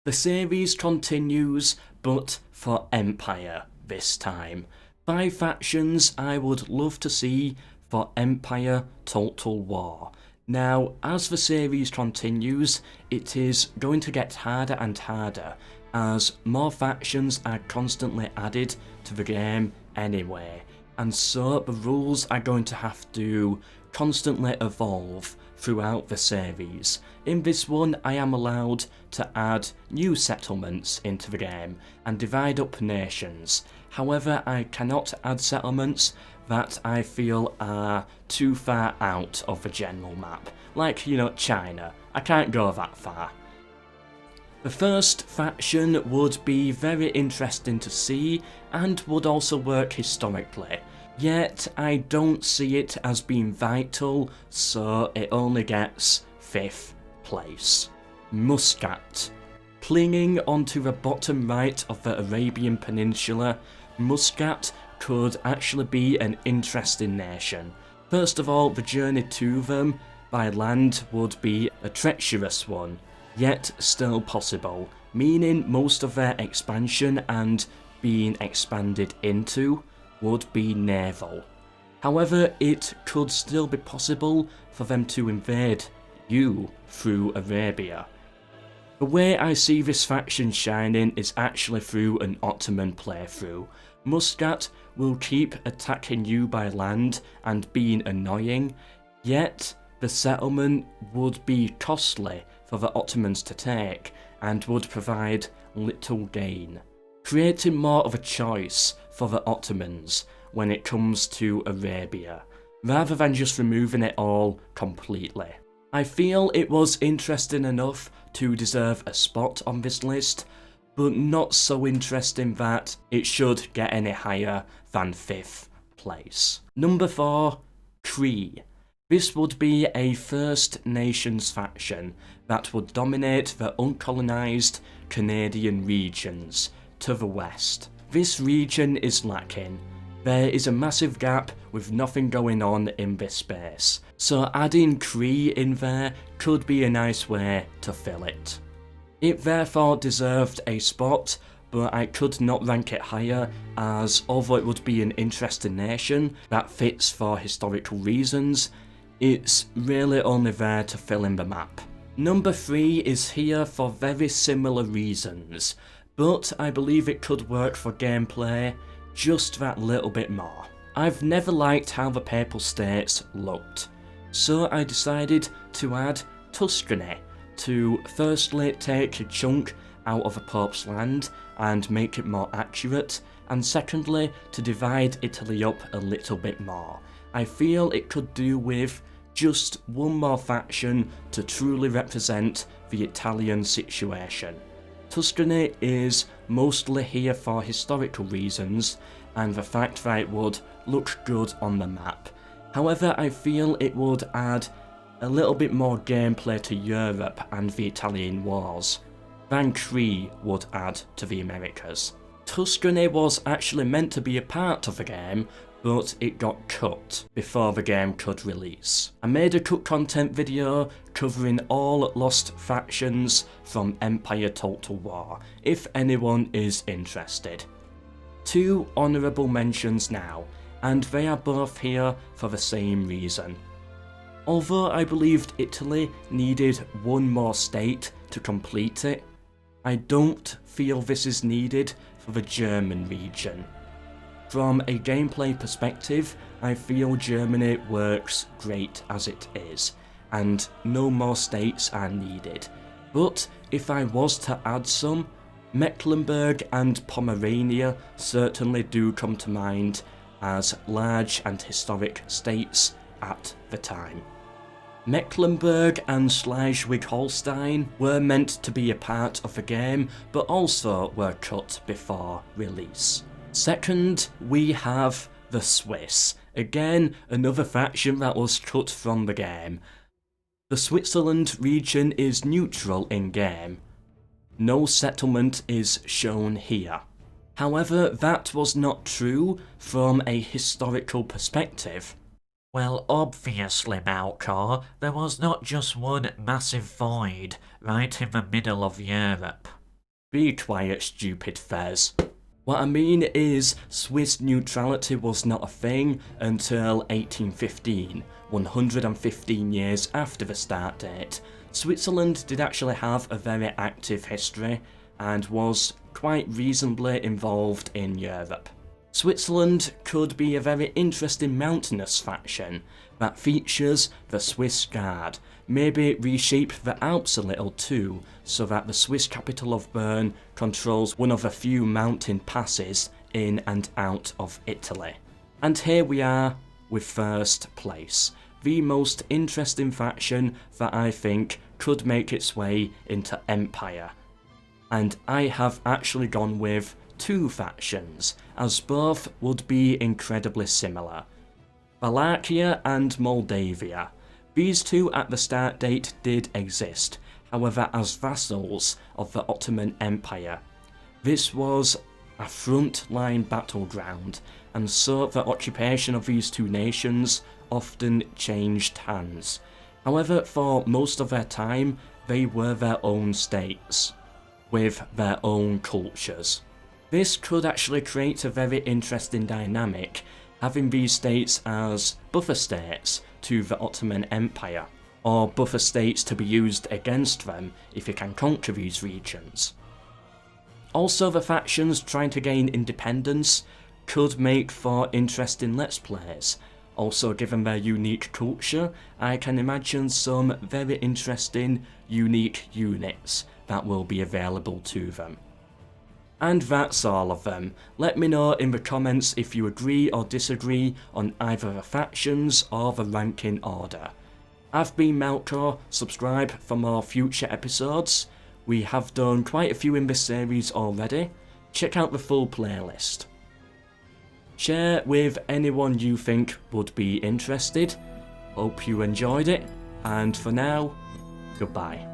The series continues, but for Empire this time. 5 factions I would love to see for Empire Total War. Now, as the series continues, it is going to get harder and harder, as more factions are constantly added to the game anyway, and so the rules are going to have to constantly evolve throughout the series. In this one, I am allowed to add new settlements into the game and divide up nations. However, I cannot add settlements that I feel are too far out of the general map. Like, China. I can't go that far. The first faction would be very interesting to see and would also work historically. Yet I don't see it as being vital, so it only gets 5th place. Muscat. Clinging onto the bottom right of the Arabian Peninsula, Muscat could actually be an interesting nation. First of all, the journey to them by land would be a treacherous one, yet still possible, meaning most of their expansion and being expanded into would be naval. However, it could still be possible for them to invade you through Arabia. The way I see this faction shining is actually through an Ottoman playthrough. Muscat will keep attacking you by land and being annoying, yet the settlement would be costly for the Ottomans to take and would provide little gain, creating more of a choice for the Ottomans when it comes to Arabia, rather than just removing it all completely. I feel it was interesting enough to deserve a spot on this list, but not so interesting that it should get any higher than 5th place. Number 4, Cree. This would be a First Nations faction that would dominate the uncolonised Canadian regions to the west. This region is lacking. There is a massive gap with nothing going on in this space, so adding Cree in there could be a nice way to fill it. It therefore deserved a spot, but I could not rank it higher, as although it would be an interesting nation that fits for historical reasons, it's really only there to fill in the map. Number 3 is here for very similar reasons, but I believe it could work for gameplay just that little bit more. I've never liked how the Papal States looked, so I decided to add Tuscany to firstly take a chunk out of a Pope's land and make it more accurate, and secondly to divide Italy up a little bit more. I feel it could do with just one more faction to truly represent the Italian situation. Tuscany is mostly here for historical reasons and the fact that it would look good on the map. However, I feel it would add a little bit more gameplay to Europe and the Italian wars than Cree would add to the Americas. Tuscany was actually meant to be a part of the game, but it got cut before the game could release. I made a cut content video covering all lost factions from Empire Total War, if anyone is interested. 2 honourable mentions now, and they are both here for the same reason. Although I believed Italy needed one more state to complete it, I don't feel this is needed for the German region. From a gameplay perspective, I feel Germany works great as it is, and no more states are needed. But if I was to add some, Mecklenburg and Pomerania certainly do come to mind as large and historic states at the time. Mecklenburg and Schleswig-Holstein were meant to be a part of the game, but also were cut before release. Second, we have the Swiss. Again, another faction that was cut from the game. The Switzerland region is neutral in game. No settlement is shown here. However, that was not true from a historical perspective. Well, obviously, MELKOR, there was not just one massive void right in the middle of Europe. Be quiet, stupid Fez. What I mean is, Swiss neutrality was not a thing until 1815, 115 years after the start date. Switzerland did actually have a very active history and was quite reasonably involved in Europe. Switzerland could be a very interesting mountainous faction that features the Swiss Guard, maybe reshape the Alps a little too, so that the Swiss capital of Bern controls one of a few mountain passes in and out of Italy. And here we are with first place, the most interesting faction that I think could make its way into Empire. And I have actually gone with two factions, as both would be incredibly similar. Malaria and Moldavia. These two at the start date did exist, however as vassals of the Ottoman Empire. This was a front-line battleground, and so the occupation of these two nations often changed hands. However, for most of their time, they were their own states, with their own cultures. This could actually create a very interesting dynamic, having these states as buffer states to the Ottoman Empire, or buffer states to be used against them if you can conquer these regions. Also, the factions trying to gain independence could make for interesting let's plays. Also, given their unique culture, I can imagine some very interesting unique units that will be available to them. And that's all of them. Let me know in the comments if you agree or disagree on either the factions or the ranking order. I've been MELKOR, subscribe for more future episodes. We have done quite a few in this series already. Check out the full playlist. Share with anyone you think would be interested. Hope you enjoyed it, and for now, goodbye.